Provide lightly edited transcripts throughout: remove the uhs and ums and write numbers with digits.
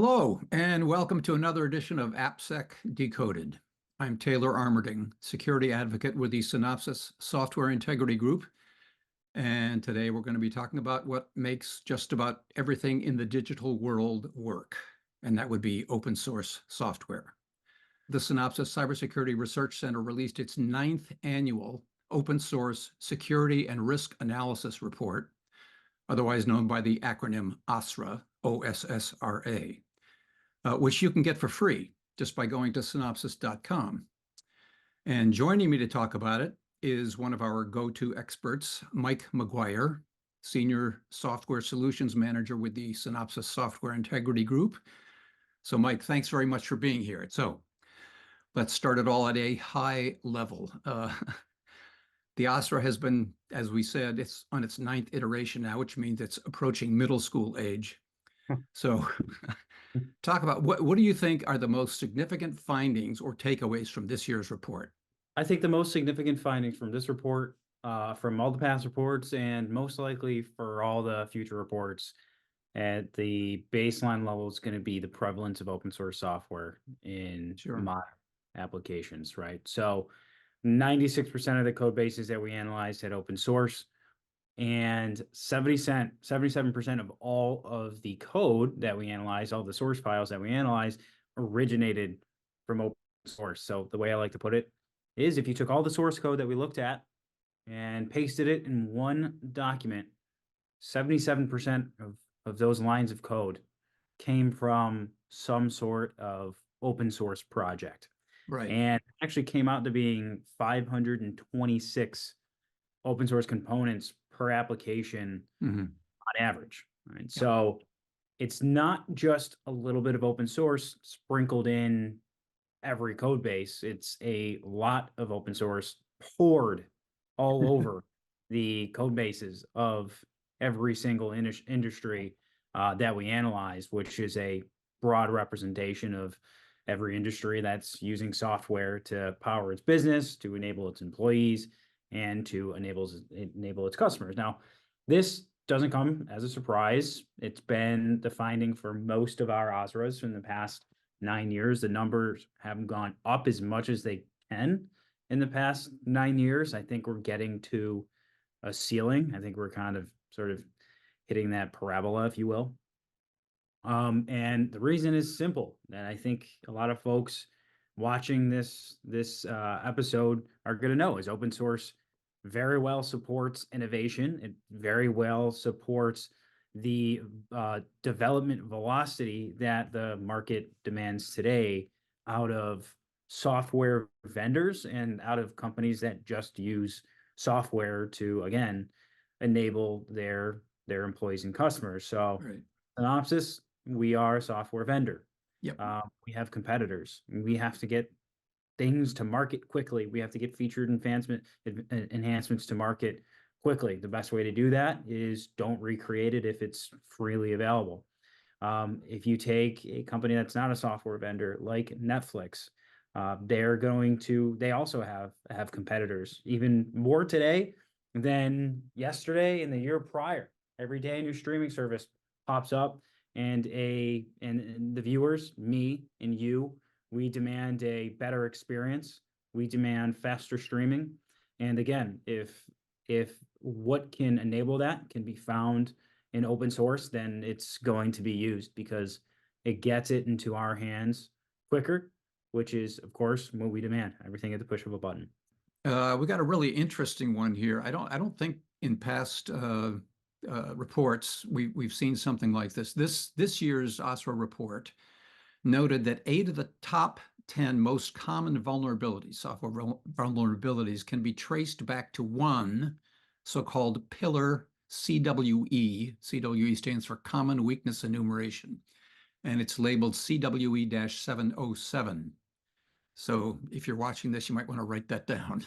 Hello, and welcome to another edition of AppSec Decoded. I'm Taylor Armerding, security advocate with the Synopsys Software Integrity Group. And today we're going to be talking about what makes just about everything in the digital world work, and that would be open source software. The Synopsys Cybersecurity Research Center released its 9th annual Open Source Security and Risk Analysis Report, otherwise known by the acronym OSSRA, OSSRA, which you can get for free just by going to synopsys.com. And joining me to talk about it is one of our go-to experts, Mike McGuire, Senior Software Solutions Manager with the Synopsys Software Integrity Group. So Mike, thanks very much for being here. So let's start it all at a high level. The OSSRA has been, as we said, it's on its 9th iteration now, which means it's approaching middle school age. So talk about what do you think are the most significant findings or takeaways from this year's report? I think the most significant findings from this report, from all the past reports, and most likely for all the future reports, at the baseline level is going to be the prevalence of open source software in modern applications, right? So 96% of the code bases that we analyzed had open source, and 77% of all of the code that we analyzed, all the source files that we analyzed, originated from open source. So the way I like to put it is, if you took all the source code that we looked at and pasted it in one document, 77% of those lines of code came from some sort of open source project. Right. And actually came out to being 526 open source components per application on average. Right? Yeah. So it's not just a little bit of open source sprinkled in every code base. It's a lot of open source poured all over the code bases of every single industry that we analyzed, which is a broad representation of every industry that's using software to power its business, to enable its employees, and to enable its customers. Now, this doesn't come as a surprise. It's been the finding for most of our OSSRAs in the past 9 years. The numbers haven't gone up as much as they can in the past 9 years. I think we're getting to a ceiling. I think we're kind of sort of hitting that parabola, if you will. And the reason is simple, and I think a lot of folks watching this episode are going to know, is open source very well supports innovation. It very well supports the development velocity that the market demands today out of software vendors and out of companies that just use software to, again, enable their employees and customers. So Synopsys, we are a software vendor. Yep. We have competitors. We have to get things to market quickly. We have to get featured enhancements to market quickly. The best way to do that is don't recreate it if it's freely available. If you take a company that's not a software vendor like Netflix, they also have competitors, even more today than yesterday and the year prior. Every day a new streaming service pops up, and the viewers, me and you, we demand a better experience. We demand faster streaming. And again, if what can enable that can be found in open source, then it's going to be used because it gets it into our hands quicker, which is, of course, what we demand. Everything at the push of a button. We got a really interesting one here. I don't think in past reports we've seen something like this. This year's OSSRA report noted that 8 of the top 10 most common vulnerabilities, software vulnerabilities, can be traced back to one so-called pillar CWE. CWE stands for Common Weakness Enumeration, and it's labeled CWE-707. So if you're watching this, you might want to write that down.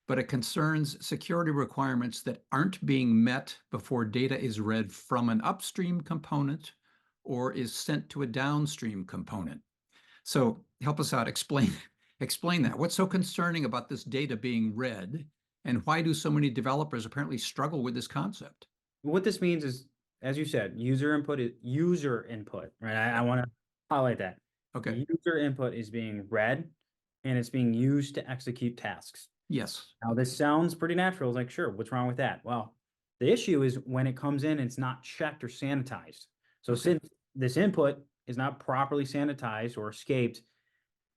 But it concerns security requirements that aren't being met before data is read from an upstream component or is sent to a downstream component. So help us out, explain that. What's so concerning about this data being read, and why do so many developers apparently struggle with this concept? What this means is, as you said, user input is user input, right? I want to highlight that. Okay. User input is being read and it's being used to execute tasks. Yes. Now, this sounds pretty natural. It's like, sure, what's wrong with that? Well, the issue is when it comes in, it's not checked or sanitized. So Okay. since this input is not properly sanitized or escaped,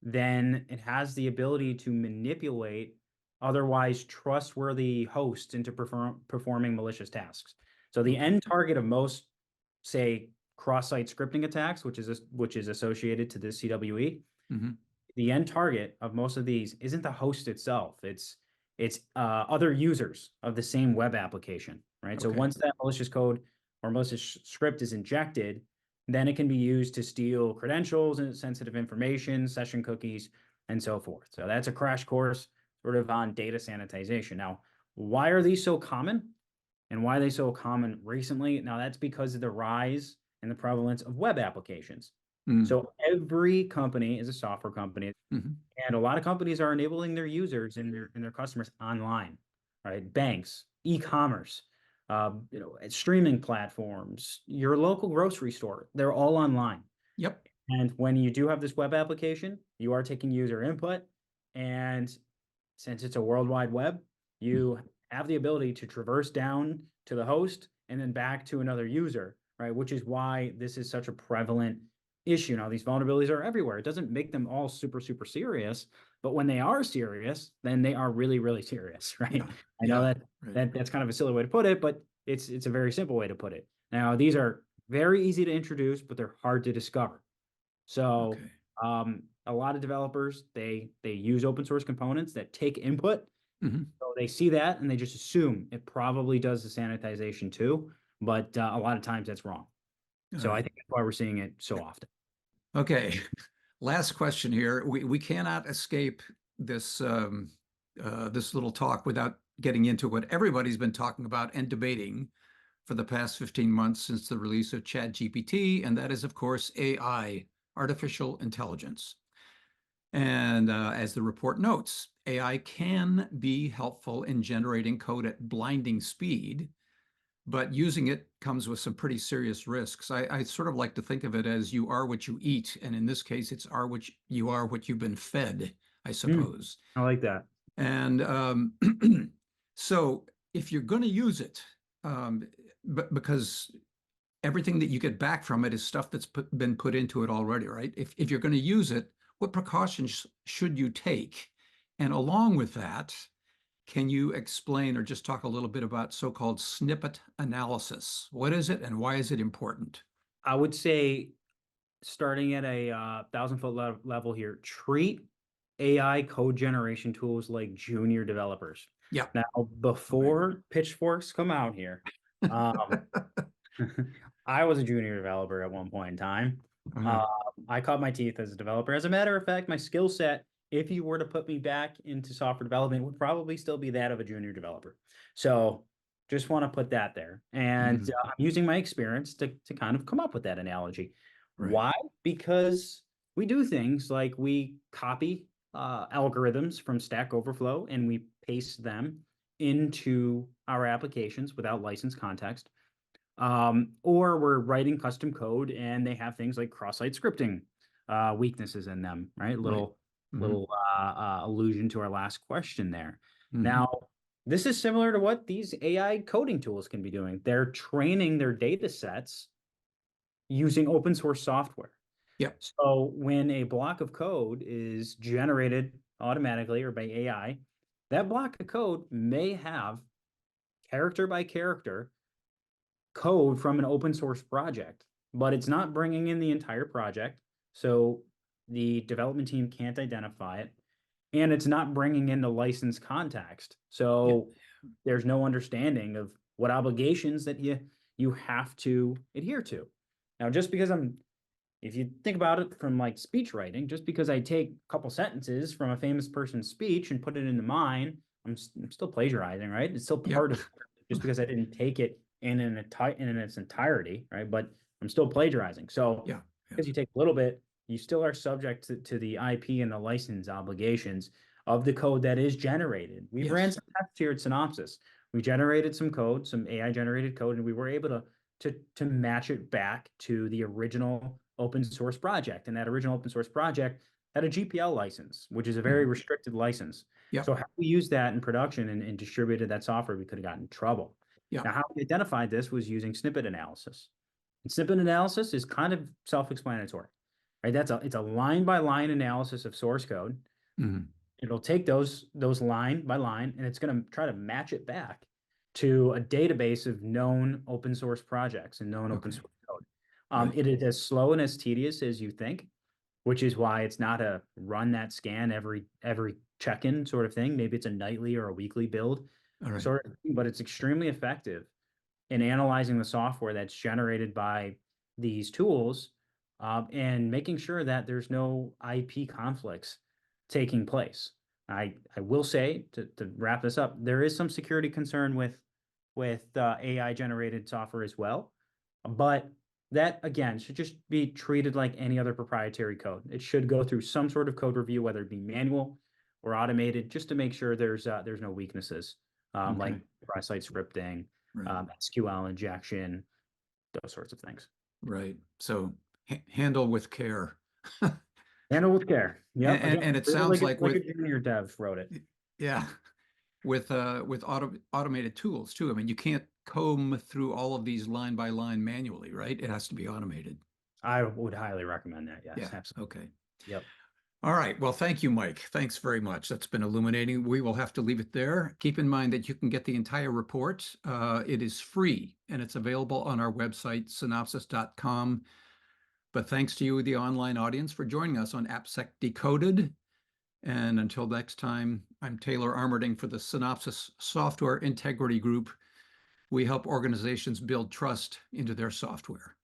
then it has the ability to manipulate otherwise trustworthy hosts into performing malicious tasks. So the end target of most, say, cross-site scripting attacks, which is associated to this CWE, Mm-hmm. the end target of most of these isn't the host itself. It's other users of the same web application, right? So Okay. once that malicious code or malicious script is injected, then it can be used to steal credentials and sensitive information, session cookies, and so forth. So that's a crash course sort of on data sanitization. Now, why are these so common? And why are they so common recently? Now, that's because of the rise and the prevalence of web applications. Mm. So every company is a software company, Mm-hmm. and a lot of companies are enabling their users and their customers online, right? Banks, e-commerce, streaming platforms, your local grocery store, they're all online. Yep. And when you do have this web application, you are taking user input. And since it's a world wide web, you have the ability to traverse down to the host and then back to another user, right? Which is why this is such a prevalent issue. Now, these vulnerabilities are everywhere. It doesn't make them all super, super serious, but when they are serious, then they are really, really serious, right? Yeah. I know Yeah. that, Right. that's kind of a silly way to put it, but it's a very simple way to put it. Now, these are very easy to introduce, but they're hard to discover. So Okay. a lot of developers, they use open source components that take input. Mm-hmm. So they see that and they just assume it probably does the sanitization too, but a lot of times that's wrong. All So I right. think that's why we're seeing it so often. Okay. Last question here. We cannot escape this this little talk without getting into what everybody's been talking about and debating for the past 15 months since the release of ChatGPT, and that is, of course, AI, artificial intelligence. And as the report notes, AI can be helpful in generating code at blinding speed, but using it comes with some pretty serious risks. I sort of like to think of it as you are what you eat, and in this case, you are what you've been fed, I suppose. I like that. And so if you're going to use it, but because everything that you get back from it is stuff that's been put into it already, right? If you're going to use it, what precautions should you take? And along with that, can you explain or just talk a little bit about so-called snippet analysis? What is it and why is it important? I would say starting at a 1,000 foot level here, treat AI code generation tools like junior developers. Yeah. Now, Okay. before pitchforks come out here, um, I was a junior developer at one point in time. Uh-huh. Uh, I caught my teeth as a developer. As a matter of fact, my skill set, if you were to put me back into software development, would probably still be that of a junior developer. So just want to put that there. And Mhm. I'm using my experience to kind of come up with that analogy. Right. Why? Because we do things like we copy algorithms from Stack Overflow and we paste them into our applications without license context. Or we're writing custom code and they have things like cross-site scripting weaknesses in them, right? Right. Hmm. Little allusion to our last question there. Hmm. Now, this is similar to what these AI coding tools can be doing. They're training their data sets using open source software. Yep. So when a block of code is generated automatically or by AI, that block of code may have character by character code from an open source project, but it's not bringing in the entire project. So the development team can't identify it, and it's not bringing in the license context. Yeah. So there's no understanding of what obligations that you have to adhere to. Now, just because if you think about it from like speech writing, just because I take a couple sentences from a famous person's speech and put it into mine, I'm still plagiarizing, right? It's still part Yep. of just because I didn't take it in its entirety, right? But I'm still plagiarizing. So Yeah. Yeah. because you take a little bit, you still are subject to the IP and the license obligations of the code that is generated. We've ran Yes. some tests here at Synopsys. We generated some code, some AI generated code, and we were able to match it back to the original open source project. And that original open source project had a GPL license, which is a very restricted license. Yep. So how we used that in production and distributed that software, we could have gotten in trouble. Yep. Now, how we identified this was using snippet analysis. And snippet analysis is kind of self-explanatory, right? It's a line-by-line analysis of source code. It'll take those line by line, and it's going to try to match it back to a database of known open source projects and known open source code. Right. It is as slow and as tedious as you think, which is why it's not a run that scan every check-in sort of thing. Maybe it's a nightly or a weekly build sort of thing, but it's extremely effective in analyzing the software that's generated by these tools, and making sure that there's no IP conflicts taking place. I will say, to wrap this up, there is some security concern with AI generated software as well, but that again should just be treated like any other proprietary code. It should go through some sort of code review, whether it be manual or automated, just to make sure there's no weaknesses, like cross-site scripting, SQL injection, those sorts of things. Right. So handle with care. Handle with care. Yeah, and it sounds like a junior dev wrote it. Yeah, with automated tools too. I mean, you can't comb through all of these line by line manually, right? It has to be automated. I would highly recommend that. Yes, Yeah. absolutely. Okay. Yep. All right. Well, thank you, Mike. Thanks very much. That's been illuminating. We will have to leave it there. Keep in mind that you can get the entire report. It is free and it's available on our website, synopsys.com. But thanks to you, the online audience, for joining us on AppSec Decoded. And until next time, I'm Taylor Armerding for the Synopsys Software Integrity Group. We help organizations build trust into their software.